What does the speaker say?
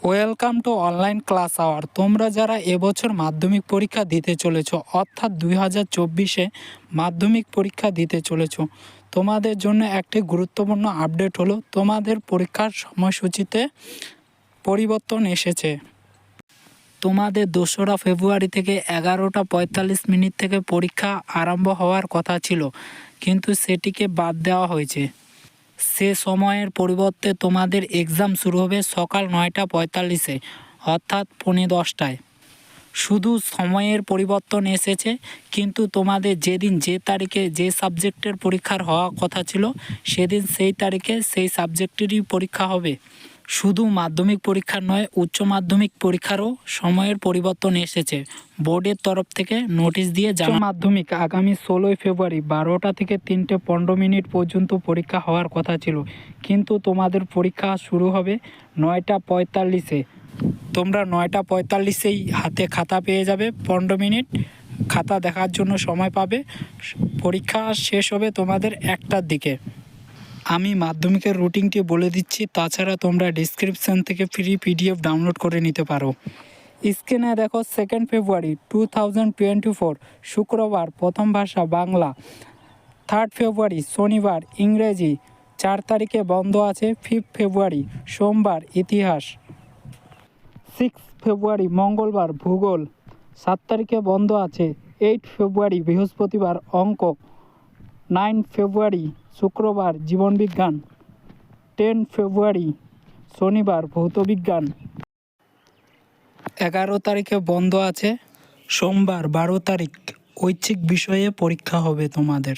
Welcome to online class hour. তোমরা যারা এবছর মাধ্যমিক পরীক্ষা দিতে চলেছো, অর্থাৎ 2024-এ মাধ্যমিক পরীক্ষা দিতে চলেছো, তোমাদের জন্য একটি গুরুত্বপূর্ণ আপডেট হলো তোমাদের পরীক্ষার সময়সূচিতে পরিবর্তন এসেছে। তোমাদের 2রা ফেব্রুয়ারি থেকে 11:45 থেকে পরীক্ষা আরম্ভ হওয়ার কথা ছিল, কিন্তু সেটিকে বাদ দেওয়া হয়েছে। সে সময়ের পরিবর্তে তোমাদের এক্সাম শুরু হবে সকাল 9:45-এ, অর্থাৎ 10:45-টায়। শুধু সময়ের পরিবর্তন এসেছে, কিন্তু তোমাদের যেদিন যে তারিখে যে সাবজেক্টের পরীক্ষার হওয়া কথা ছিল সেদিন সেই তারিখে সেই সাবজেক্টেরই পরীক্ষা হবে। শুধু মাধ্যমিক পরীক্ষা নয়, উচ্চ মাধ্যমিক পরীক্ষারও সময়ের পরিবর্তন এসেছে। বোর্ডের তরফ থেকে নোটিশ দিয়ে মাধ্যমিক আগামী 16ই ফেব্রুয়ারি 12টা থেকে 3:15 পর্যন্ত পরীক্ষা হওয়ার কথা ছিল, কিন্তু তোমাদের পরীক্ষা শুরু হবে 9:45-এ। তোমরা 9:45-এই হাতে খাতা পেয়ে যাবে, 15 মিনিট খাতা দেখার জন্য সময় পাবে। পরীক্ষা শেষ হবে তোমাদের 1টার দিকে। আমি মাধ্যমিকের রুটিনটি বলে দিচ্ছি, তাছাড়া তোমরা ডিসক্রিপশান থেকে ফ্রি PDF ডাউনলোড করে নিতে পারো। স্ক্রিনে দেখো 2 ফেব্রুয়ারি 2024 শুক্রবার প্রথম ভাষা বাংলা, 3 ফেব্রুয়ারি শনিবার ইংরেজি, 4 তারিখে বন্ধ আছে। 5 ফেব্রুয়ারি সোমবার ইতিহাস, 6 ফেব্রুয়ারি মঙ্গলবার ভূগোল, 7 তারিখে বন্ধ আছে। 8 ফেব্রুয়ারি বৃহস্পতিবার অঙ্ক, 9 ফেব্রুয়ারি শুক্রবার জীবনবিজ্ঞান, 10 ফেব্রুয়ারি শনিবার ভৌতবিজ্ঞান, 11 তারিখে বন্ধ আছে। সোমবার 12 তারিখ ঐচ্ছিক বিষয়ে পরীক্ষা হবে তোমাদের।